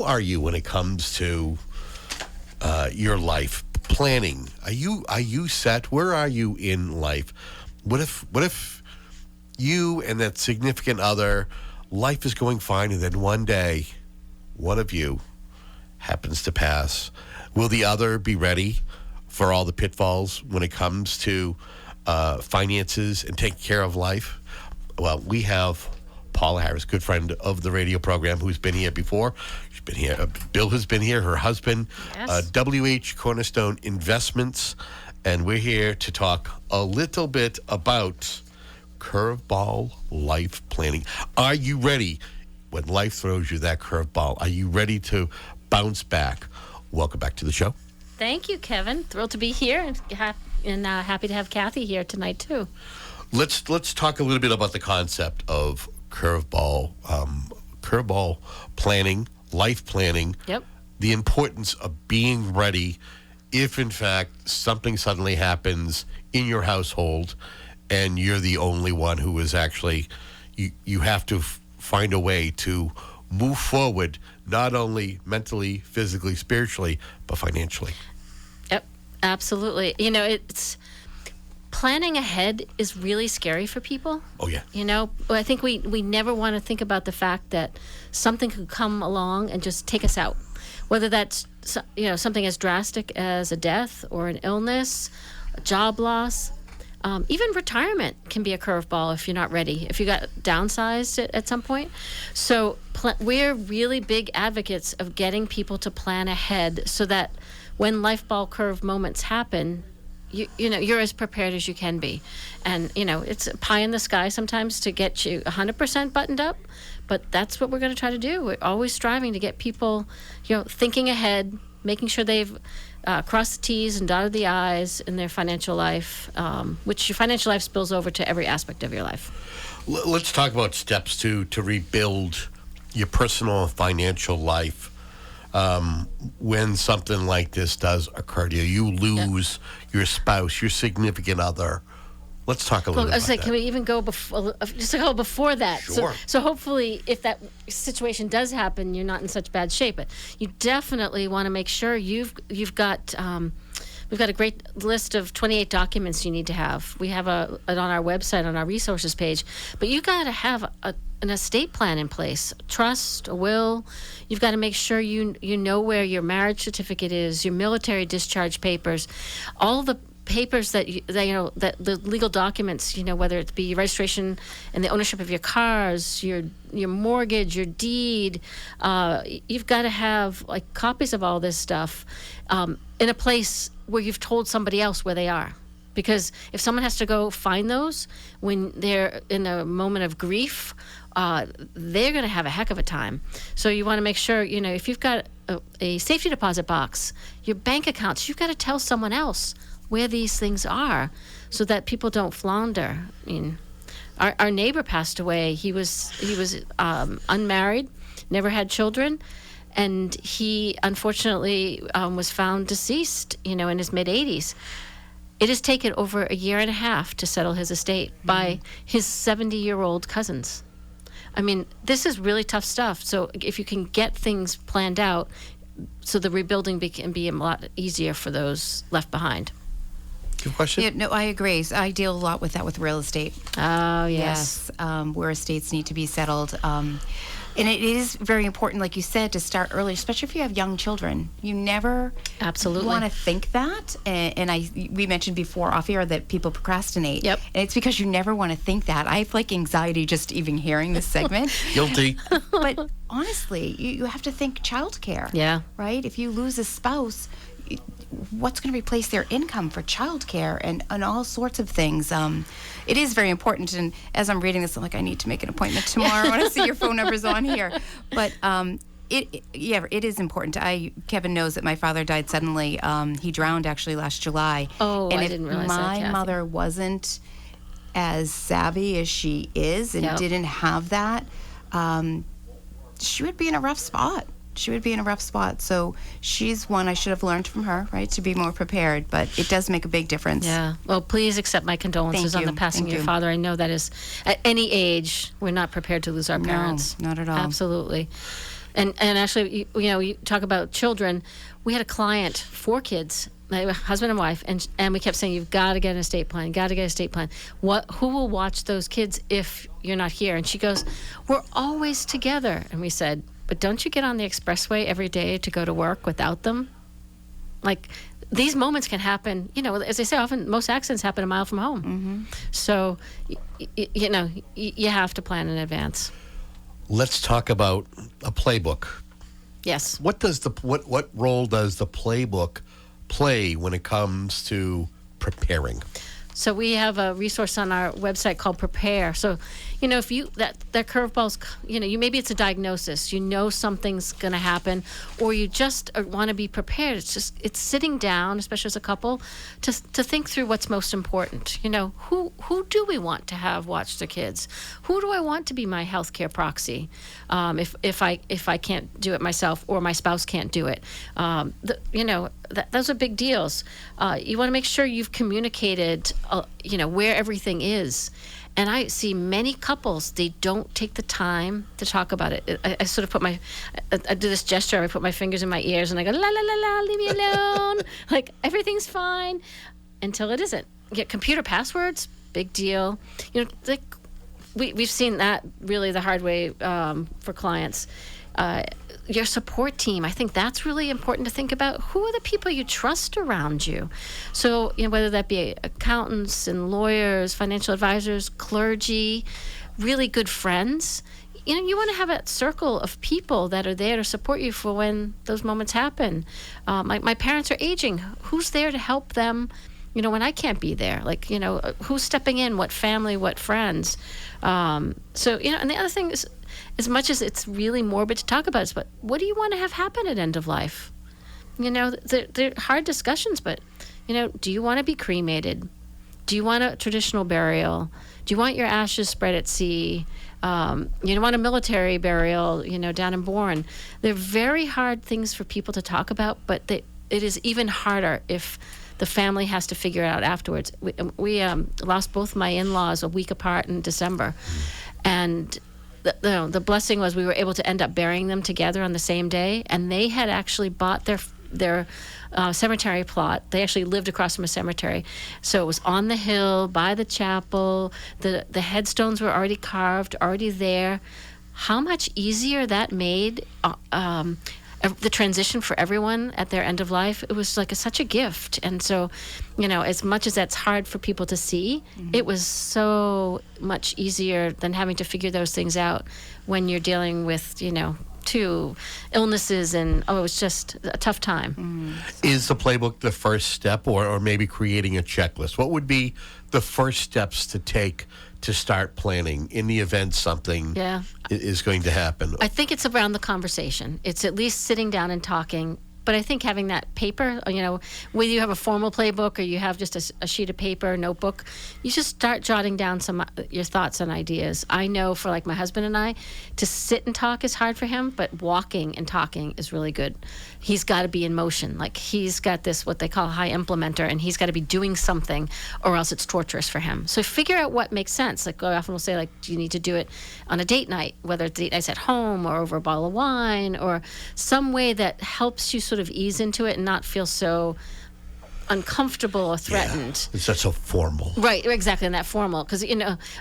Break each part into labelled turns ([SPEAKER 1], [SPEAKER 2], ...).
[SPEAKER 1] how are you when it comes to your life planning? Are you set? Where are you in life? What if you and that significant other, life is going fine, and then one day, one of you happens to pass? Will the other be ready for all the pitfalls when it comes to finances and taking care of life? Well, we have Paula Harris, good friend of the radio program, who's been here before. She's been here. Bill has been here, her husband,
[SPEAKER 2] Yes.
[SPEAKER 1] WH Cornerstone Investments. And we're here to talk a little bit about Curveball Life Planning. Are you ready when life throws you that curveball? Are you ready to bounce back? Welcome back to the show.
[SPEAKER 2] Thank you, Kevin. Thrilled to be here and happy to have Kathy here tonight, too.
[SPEAKER 1] Let's talk a little bit about the concept of curveball planning, life planning.
[SPEAKER 2] Yep.
[SPEAKER 1] The importance of being ready if, in fact, something suddenly happens in your household and you're the only one who is actually, you have to find a way to move forward, not only mentally, physically, spiritually, but financially.
[SPEAKER 2] Yep, absolutely. You know, it's planning ahead is really scary for people.
[SPEAKER 1] Oh, yeah.
[SPEAKER 2] You know, I think we never want to think about the fact that something could come along and just take us out. Whether that's, you know, something as drastic as a death or an illness, a job loss, even retirement can be a curveball if you're not ready, if you got downsized at some point. So we're really big advocates of getting people to plan ahead so that when life ball curve moments happen, you know, you're as prepared as you can be. And, you know, it's pie in the sky sometimes to get you 100% buttoned up, but that's what we're going to try to do. We're always striving to get people, you know, thinking ahead, making sure they've crossed the T's and dotted the I's in their financial life, which your financial life spills over to every aspect of your life.
[SPEAKER 1] Let's talk about steps to rebuild your personal and financial life when something like this does occur to you. You lose your spouse, your significant other. Let's talk a little bit about that.
[SPEAKER 2] Can we even go before that?
[SPEAKER 1] Sure.
[SPEAKER 2] So hopefully, if that situation does happen, you're not in such bad shape. But you definitely want to make sure you've got. We've got a great list of 28 documents you need to have. We have it on our website, on our resources page. But you've got to have an estate plan in place, trust, a will. You've got to make sure you know where your marriage certificate is, your military discharge papers, all the papers that the legal documents, you know, whether it be your registration and the ownership of your cars, your mortgage, your deed. You've got to have like copies of all this stuff in a place where you've told somebody else where they are. Because if someone has to go find those when they're in a moment of grief, they're going to have a heck of a time. So you want to make sure, you know, if you've got a safety deposit box, your bank accounts, you've got to tell someone else where these things are so that people don't flounder. I mean, our neighbor passed away. He was unmarried, never had children, and he unfortunately was found deceased, you know, in his mid-80s. It has taken over a year and a half to settle his estate by his 70-year-old cousins. I mean, this is really tough stuff. So if you can get things planned out, so the rebuilding can be a lot easier for those left behind.
[SPEAKER 1] Good question.
[SPEAKER 3] Yeah, no, I agree. So I deal a lot with that with real estate.
[SPEAKER 2] Oh, yes.
[SPEAKER 3] Where estates need to be settled. And it is very important, like you said, to start early, especially if you have young children. You never
[SPEAKER 2] Absolutely
[SPEAKER 3] want to think that. And we mentioned before off air that people procrastinate.
[SPEAKER 2] Yep.
[SPEAKER 3] And it's because you never want to think that. I have like anxiety just even hearing this segment.
[SPEAKER 1] Guilty.
[SPEAKER 3] But honestly, you have to think childcare.
[SPEAKER 2] Yeah.
[SPEAKER 3] Right? If you lose a spouse, what's going to replace their income for childcare and all sorts of things. It is very important. And as I'm reading this, I'm like, I need to make an appointment tomorrow. I want to see your phone numbers on here. But it is important. Kevin knows that my father died suddenly. He drowned actually last July.
[SPEAKER 2] Oh,
[SPEAKER 3] and
[SPEAKER 2] I
[SPEAKER 3] if
[SPEAKER 2] didn't realize that,
[SPEAKER 3] my
[SPEAKER 2] Kathy.
[SPEAKER 3] mother wasn't as savvy as she is and didn't have that, she would be in a rough spot. So she's one I should have learned from her, right, to be more prepared. But it does make a big difference.
[SPEAKER 2] Yeah. Well, please accept my condolences on the passing of your father. I know that is, at any age, we're not prepared to lose our parents.
[SPEAKER 3] No, not at all.
[SPEAKER 2] Absolutely. And actually, you talk about children. We had a client, 4 kids, my husband and wife, and we kept saying, you've got to get an estate plan, got to get an estate plan. Who will watch those kids if you're not here? And she goes, we're always together. And we said, but don't you get on the expressway every day to go to work without them? Like, these moments can happen, as I say, often most accidents happen a mile from home. Mm-hmm. So, you have to plan in advance.
[SPEAKER 1] Let's talk about a playbook.
[SPEAKER 2] Yes.
[SPEAKER 1] What role does the playbook play when it comes to preparing?
[SPEAKER 2] So we have a resource on our website called Prepare. So, if that curveball's, maybe it's a diagnosis, something's going to happen, or you just want to be prepared. It's sitting down, especially as a couple, to think through what's most important. Who do we want to have watch their kids? Who do I want to be my healthcare proxy? If I can't do it myself, or my spouse can't do it, those are big deals. You want to make sure you've communicated, where everything is. And I see many couples, they don't take the time to talk about it. I sort of I do this gesture, I put my fingers in my ears and I go, la, la, la, la, leave me alone. Like, everything's fine until it isn't. Get computer passwords, big deal. We've seen that really the hard way for clients. Your support team, I think that's really important to think about. Who are the people you trust around you? So, whether that be accountants and lawyers, financial advisors, clergy, really good friends. You want to have a circle of people that are there to support you for when those moments happen. My parents are aging. Who's there to help them, when I can't be there? Like, who's stepping in? What family? What friends? And the other thing is, as much as it's really morbid to talk about, but what do you want to have happen at end of life? They're hard discussions, but, do you want to be cremated? Do you want a traditional burial? Do you want your ashes spread at sea? You want a military burial, down in Bourne? They're very hard things for people to talk about, but it is even harder if the family has to figure it out afterwards. We lost both my in-laws a week apart in December, and the blessing was we were able to end up burying them together on the same day, and they had actually bought their cemetery plot. They actually lived across from a cemetery, so it was on the hill by the chapel. The headstones were already carved, already there. How much easier that made the transition for everyone at their end of life. It was like such a gift. And so, as much as that's hard for people to see, mm-hmm. It was so much easier than having to figure those things out when you're dealing with, 2 illnesses, and it was just a tough time.
[SPEAKER 1] Mm-hmm. Is the playbook the first step, or maybe creating a checklist? What would be the first steps to take to start planning in the event something is going to happen?
[SPEAKER 2] I think it's around the conversation. It's at least sitting down and talking. But I think having that paper, whether you have a formal playbook or you have just a sheet of paper, notebook, you just start jotting down your thoughts and ideas. I know for my husband and I, to sit and talk is hard for him, but walking and talking is really good. He's got to be in motion. Like, he's got this, what they call high implementer, and he's got to be doing something or else it's torturous for him. So figure out what makes sense. Like, I often will say, do you need to do it on a date night, whether it's date nights at home or over a bottle of wine, or some way that helps you sort of ease into it and not feel so uncomfortable or threatened.
[SPEAKER 1] It's not so formal.
[SPEAKER 2] Right, exactly, and that formal. Because,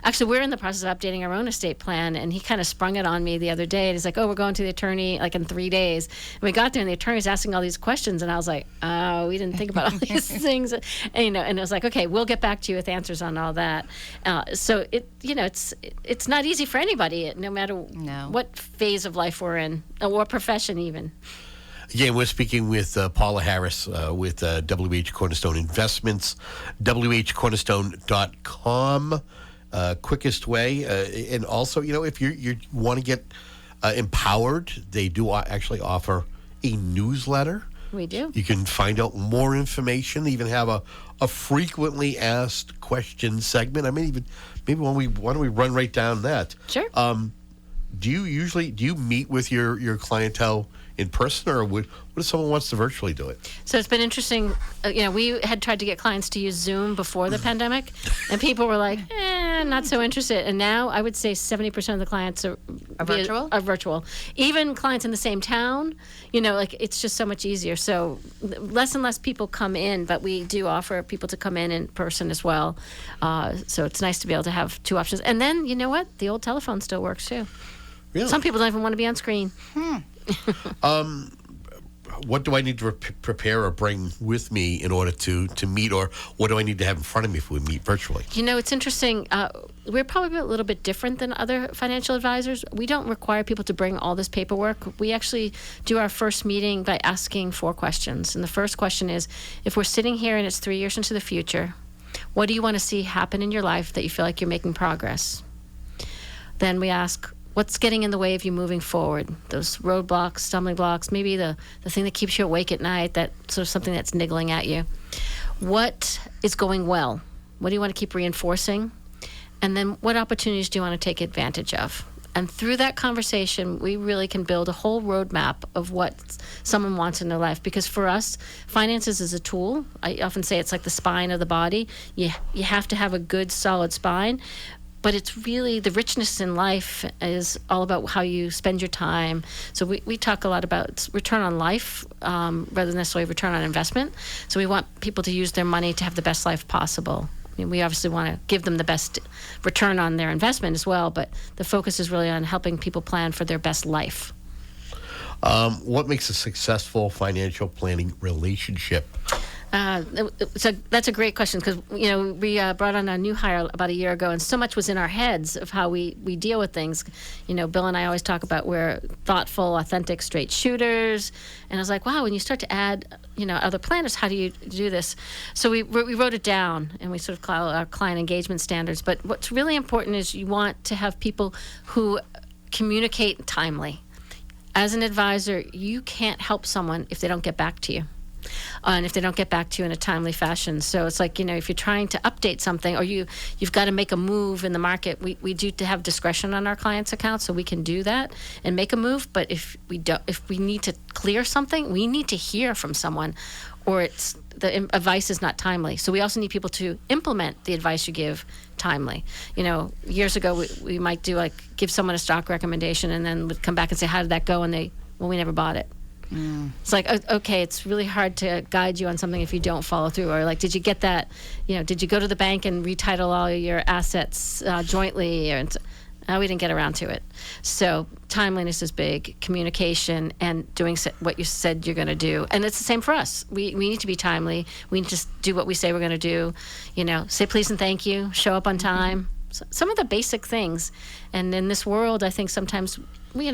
[SPEAKER 2] actually, we're in the process of updating our own estate plan, and he kind of sprung it on me the other day. And he's like, we're going to the attorney, in 3 days. And we got there, and the attorney's asking all these questions, and I was like, we didn't think about all these things. And, and it was like, okay, we'll get back to you with answers on all that. So, it's not easy for anybody, no matter what phase of life we're in, or profession even.
[SPEAKER 1] Again, we're speaking with Paula Harris with WH Cornerstone Investments, whcornerstone.com, quickest way. And also, if you want to get empowered, they do actually offer a newsletter.
[SPEAKER 2] We do.
[SPEAKER 1] You can find out more information, even have a frequently asked questions segment. I mean, maybe why don't we run right down that?
[SPEAKER 2] Sure.
[SPEAKER 1] Do you meet with your clientele in person, or what if someone wants to virtually do it?
[SPEAKER 2] So it's been interesting. We had tried to get clients to use Zoom before the pandemic, and people were like, not so interested. And now I would say 70% of the clients are virtual. Even clients in the same town, it's just so much easier. So less and less people come in, but we do offer people to come in person as well. So it's nice to be able to have two options. And then, you know what? The old telephone still works too.
[SPEAKER 1] Really?
[SPEAKER 2] Some people don't even want to be on screen.
[SPEAKER 1] What do I need to prepare or bring with me in order to meet, or what do I need to have in front of me if we meet virtually?
[SPEAKER 2] It's interesting. We're probably a little bit different than other financial advisors. We don't require people to bring all this paperwork. We actually do our first meeting by asking 4 questions. And the first question is, if we're sitting here and it's 3 years into the future, what do you want to see happen in your life that you feel like you're making progress? Then we ask, what's getting in the way of you moving forward? Those roadblocks, stumbling blocks, maybe the thing that keeps you awake at night, that sort of something that's niggling at you. What is going well? What do you want to keep reinforcing? And then what opportunities do you want to take advantage of? And through that conversation, we really can build a whole roadmap of what someone wants in their life. Because for us, finances is a tool. I often say it's like the spine of the body. You have to have a good, solid spine. But it's really, the richness in life is all about how you spend your time. So we talk a lot about return on life rather than necessarily return on investment. So we want people to use their money to have the best life possible. I mean, we obviously want to give them the best return on their investment as well, but the focus is really on helping people plan for their best life.
[SPEAKER 1] What makes a successful financial planning relationship?
[SPEAKER 2] So that's a great question, because we brought on a new hire about a year ago, and so much was in our heads of how we deal with things. Bill and I always talk about we're thoughtful, authentic, straight shooters, and I was like, wow, when you start to add other planners, how do you do this? So we wrote it down, and we sort of call our client engagement standards. But what's really important is you want to have people who communicate timely. As an advisor, you can't help someone if they don't get back to you. And if they don't get back to you in a timely fashion. So it's like, if you're trying to update something, or you've got to make a move in the market, we do to have discretion on our clients' accounts, so we can do that and make a move. But if we need to clear something, we need to hear from someone, or the advice is not timely. So we also need people to implement the advice you give timely. Years ago, we might give someone a stock recommendation, and then would come back and say, how did that go? And we never bought it. It's like, okay, it's really hard to guide you on something if you don't follow through. Or did you get that, did you go to the bank and retitle all your assets jointly? We didn't get around to it. So timeliness is big, communication, and doing what you said you're going to do. And it's the same for us. We need to be timely. We need to do what we say we're going to do. Say please and thank you, show up on time. So some of the basic things. And in this world, I think sometimes, we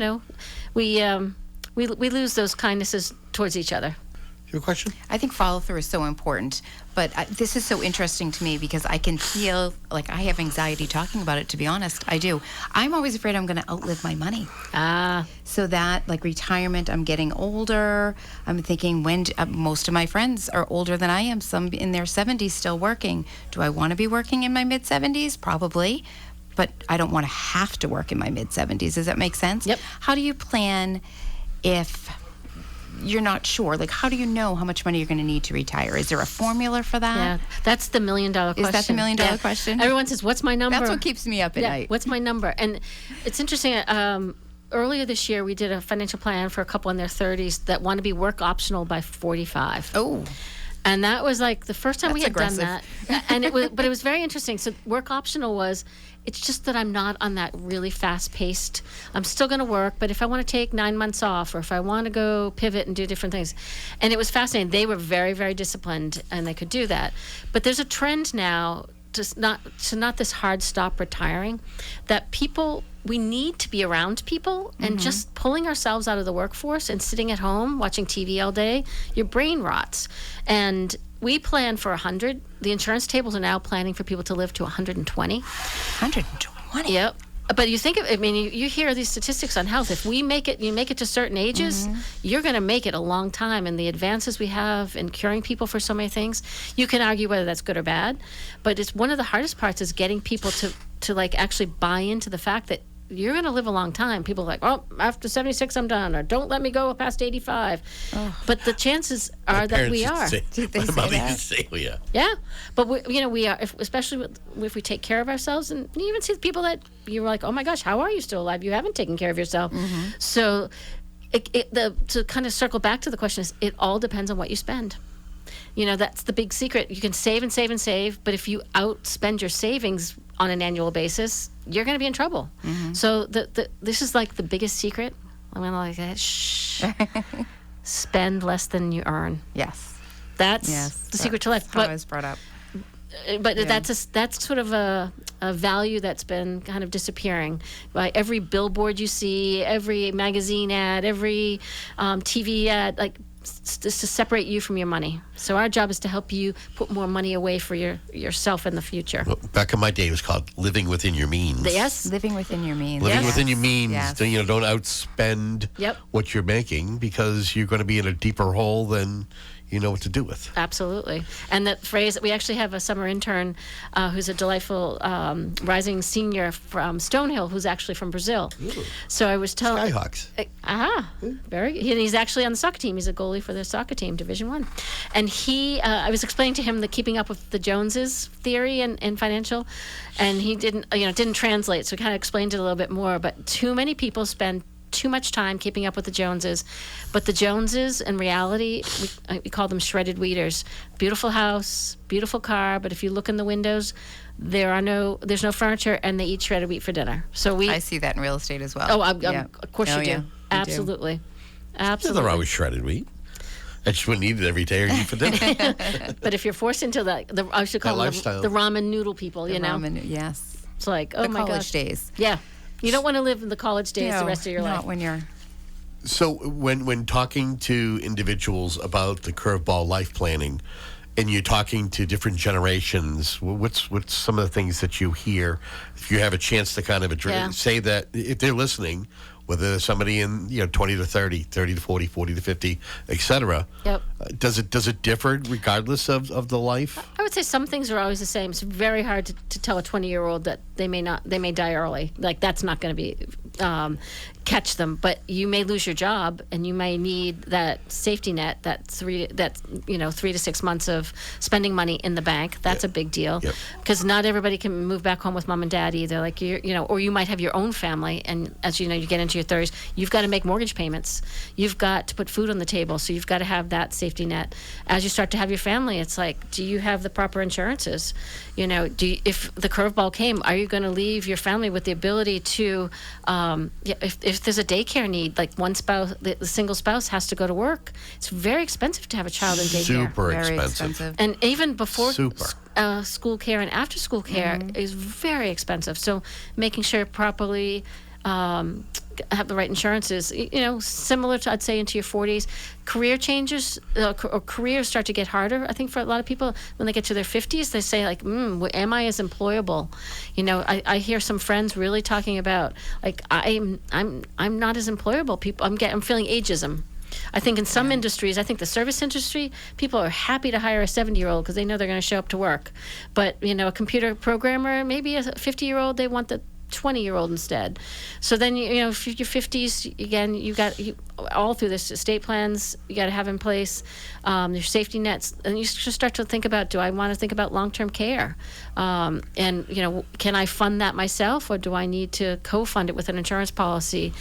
[SPEAKER 2] lose those kindnesses towards each other.
[SPEAKER 1] Your question?
[SPEAKER 3] I think follow through is so important, but this is so interesting to me because I can feel like I have anxiety talking about it, to be honest. I do. I'm always afraid I'm going to outlive my money. So that, like retirement, I'm getting older. I'm thinking most of my friends are older than I am, some in their 70s still working. Do I want to be working in my mid-70s? Probably. But I don't want to have to work in my mid-70s. Does that make sense?
[SPEAKER 2] Yep.
[SPEAKER 3] How do you plan if you're not sure? How do you know how much money you're going to need to retire? Is there a formula for that?
[SPEAKER 2] Yeah, that's the $1 million question.
[SPEAKER 3] Is that the $1 million question?
[SPEAKER 2] Everyone says, what's my number?
[SPEAKER 3] That's what keeps me up at night.
[SPEAKER 2] What's my number? And it's interesting. Earlier this year, we did a financial plan for a couple in their 30s that want to be work optional by 45.
[SPEAKER 3] Oh.
[SPEAKER 2] And that was the first time we had
[SPEAKER 3] aggressive.
[SPEAKER 2] done that. And it was very interesting. So work optional was, it's just that I'm not on that really fast-paced, I'm still going to work, but if I want to take 9 months off, or if I want to go pivot and do different things. And it was fascinating. They were very, very disciplined, and they could do that. But there's a trend now to not this hard stop retiring, that we need to be around people, and just pulling ourselves out of the workforce and sitting at home watching TV all day, your brain rots. And we plan for 100. The insurance tables are now planning for people to live to 120.
[SPEAKER 3] 120?
[SPEAKER 2] Yep. But you think you hear these statistics on health. If you make it to certain ages, you're going to make it a long time. And the advances we have in curing people for so many things, you can argue whether that's good or bad. But it's one of the hardest parts is getting people to actually buy into the fact that you're going to live a long time. People are like, oh, after 76, I'm done, or don't let me go past 85. But the chances are that we are.
[SPEAKER 3] Did they
[SPEAKER 1] my
[SPEAKER 3] say
[SPEAKER 1] mother
[SPEAKER 3] that?
[SPEAKER 1] used to say, oh, yeah.
[SPEAKER 2] Yeah, but we are, especially if we take care of ourselves, and you even see the people that you're like, oh my gosh, how are you still alive? You haven't taken care of yourself. So, to kind of circle back to the question is, it all depends on what you spend. That's the big secret. You can save and save and save, but if you outspend your savings on an annual basis, you're going to be in trouble. So this is like the biggest secret. I'm going to like that. Shh. Spend less than you earn.
[SPEAKER 3] Yes.
[SPEAKER 2] That's the secret to life.
[SPEAKER 3] How I was brought up.
[SPEAKER 2] But that's sort of a value that's been kind of disappearing. By every billboard you see, every magazine ad, every TV ad, like to separate you from your money. So our job is to help you put more money away for yourself in the future.
[SPEAKER 1] Well, back in my day, it was called living within your means.
[SPEAKER 2] Yes.
[SPEAKER 3] Living within your means.
[SPEAKER 1] Living
[SPEAKER 2] Yes.
[SPEAKER 1] within your means.
[SPEAKER 3] Yes.
[SPEAKER 1] Don't outspend what you're making, because you're going to be in a deeper hole than you know what to do with.
[SPEAKER 2] Absolutely. And that phrase, we actually have a summer intern who's a delightful rising senior from Stonehill, who's actually from Brazil.
[SPEAKER 1] Ooh.
[SPEAKER 2] So I was telling...
[SPEAKER 1] Skyhawks.
[SPEAKER 2] Very good. He's actually on the soccer team. He's a goalie for their soccer team, Division I. And I was explaining to him the keeping up with the Joneses theory and financial, and he didn't translate, so he kind of explained it a little bit more. But too many people spend too much time keeping up with the Joneses. But the Joneses, in reality, we call them shredded wheaters. Beautiful house, beautiful car, but if you look in the windows, there's no furniture, and they eat shredded wheat for dinner. So
[SPEAKER 3] I see that in real estate as well.
[SPEAKER 2] Oh, of course you do.
[SPEAKER 3] Yeah,
[SPEAKER 2] Absolutely. Absolutely.
[SPEAKER 1] Nothing wrong with shredded wheat. I just wouldn't eat it every day or eat for dinner.
[SPEAKER 2] But if you're forced into I should call them the ramen noodle people,
[SPEAKER 3] Ramen, yes.
[SPEAKER 2] It's like, oh
[SPEAKER 3] The
[SPEAKER 2] my gosh.
[SPEAKER 3] college days.
[SPEAKER 2] Yeah. You don't want to live in the college days the
[SPEAKER 3] No,
[SPEAKER 2] rest of your life.
[SPEAKER 3] Not when you're...
[SPEAKER 1] So when talking to individuals about the Curveball Life Planning, and you're talking to different generations, what's some of the things that you hear? If you have a chance to kind of say that, if they're listening, whether there's somebody in 20 to 30, 30 to 40, 40 to 50, etc.
[SPEAKER 2] Yep.
[SPEAKER 1] Does it differ regardless of the life?
[SPEAKER 2] I would say some things are always the same. It's very hard to tell a 20-year-old that they may die early. Like, that's not going to be catch them. But you may lose your job, and you may need that safety net, that 3 to 6 months of spending money in the bank. That's a big deal, because not everybody can move back home with mom and dad either. Like, or you might have your own family, and as you know, you get into your 30s, you've got to make mortgage payments. You've got to put food on the table, so you've got to have that safety net. As you start to have your family, it's like, do you have the proper insurances? If the curveball came, are you going to leave your family with the ability to, if there's a daycare need, like one spouse, the single spouse has to go to work. It's very expensive to have a child in daycare.
[SPEAKER 1] Super
[SPEAKER 3] Very
[SPEAKER 1] expensive.
[SPEAKER 2] And even before
[SPEAKER 1] Super.
[SPEAKER 2] School care and after school care is very expensive. So making sure properly have the right insurances, similar to, I'd say, into your 40s. Career changes or careers start to get harder. I think for a lot of people, when they get to their 50s, they say like, am I as employable? I hear some friends really talking about like, I'm not as employable. I'm feeling ageism. I think in some industries, I think the service industry, people are happy to hire a 70-year-old because they know they're going to show up to work. But, a computer programmer, maybe a 50-year-old, they want the 20-year-old instead. So then, if your 50s, again, all through this estate plans, you got to have in place your safety nets. And you just start to think about, do I want to think about long-term care? And, can I fund that myself, or do I need to co-fund it with an insurance policy?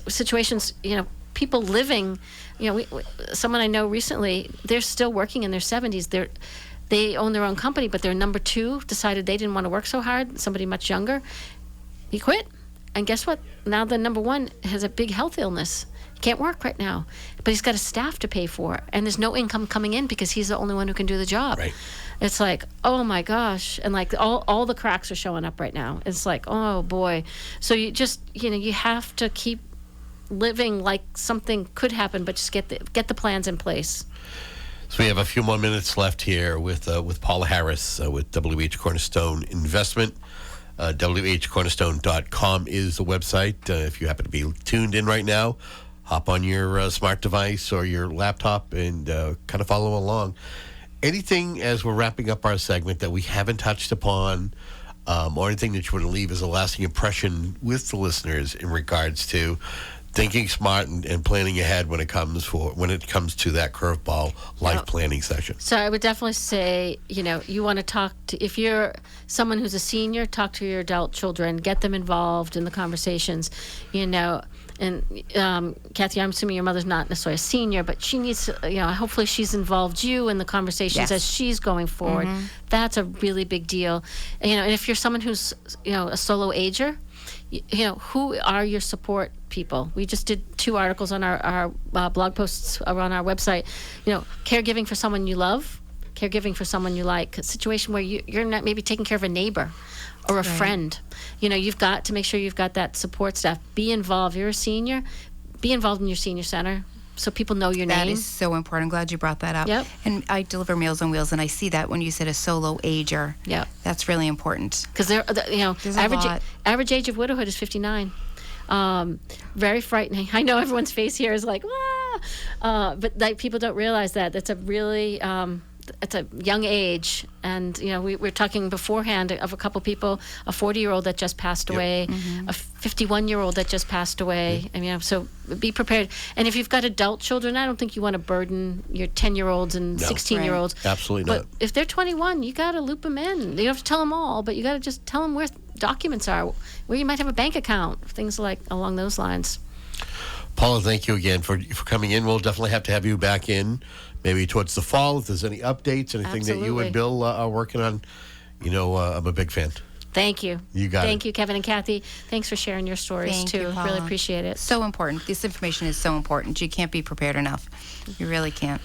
[SPEAKER 2] Situations, people living, someone I know recently, they're still working in their 70s. They own their own company, but their number 2 decided they didn't want to work so hard, somebody much younger. He quit. And guess what? Now the number 1 has a big health illness. He can't work right now, but he's got a staff to pay for, and there's no income coming in because he's the only one who can do the job.
[SPEAKER 1] Right.
[SPEAKER 2] It's like, oh my gosh. And like all the cracks are showing up right now. It's like, oh boy. So you just, you have to keep living like something could happen, but just get the plans in place.
[SPEAKER 1] So we have a few more minutes left here with Paula Harris with WH Cornerstone Investment. WHcornerstone.com is the website. If you happen to be tuned in right now, hop on your smart device or your laptop and kind of follow along. Anything as we're wrapping up our segment that we haven't touched upon or anything that you want to leave as a lasting impression with the listeners in regards to thinking smart and planning ahead when it comes to that curveball life planning session.
[SPEAKER 2] So I would definitely say, you want to talk to, if you're someone who's a senior, talk to your adult children, get them involved in the conversations, and Kathy, I'm assuming your mother's not necessarily a senior, but she needs to, hopefully she's involved you in the conversations as she's going forward. That's a really big deal. And if you're someone who's, a solo ager, who are your support people? We just did 2 articles on our blog posts on our website. Caregiving for someone you love, caregiving for someone you like. A situation where you're not maybe taking care of a neighbor or a friend. You've got to make sure you've got that support staff. Be involved. You're a senior. Be involved in your senior center so people know your name.
[SPEAKER 3] That is so important. I'm glad you brought that up.
[SPEAKER 2] Yep.
[SPEAKER 3] And I deliver Meals on Wheels, and I see that when you said a solo ager.
[SPEAKER 2] Yep.
[SPEAKER 3] That's really important.
[SPEAKER 2] Because
[SPEAKER 3] There's a lot.
[SPEAKER 2] average age of widowhood is 59. Very frightening. I know everyone's face here is like, "Wah!" But people don't realize that. That's a really it's a young age. And, we were talking beforehand of a couple people, a 40-year-old that just passed away, a 51-year-old that just passed away. So be prepared. And if you've got adult children, I don't think you want to burden your 10-year-olds and 16-year-olds.
[SPEAKER 1] Right. Absolutely
[SPEAKER 2] but
[SPEAKER 1] not. But
[SPEAKER 2] if they're 21, you got to loop them in. You don't have to tell them all, but you got to just tell them where documents are, where you might have a bank account, things like along those lines.
[SPEAKER 1] Paula, thank you again for coming in. We'll definitely have to have you back in, maybe towards the fall, if there's any updates, anything that you and Bill are working on. I'm a big fan.
[SPEAKER 2] Thank you.
[SPEAKER 1] You got it.
[SPEAKER 2] Thank you, Kevin and Kathy. Thanks for sharing your stories,
[SPEAKER 3] Thank
[SPEAKER 2] too.
[SPEAKER 3] you, Paula.
[SPEAKER 2] Really appreciate it.
[SPEAKER 3] So important. This information is so important. You can't be prepared enough. You really can't.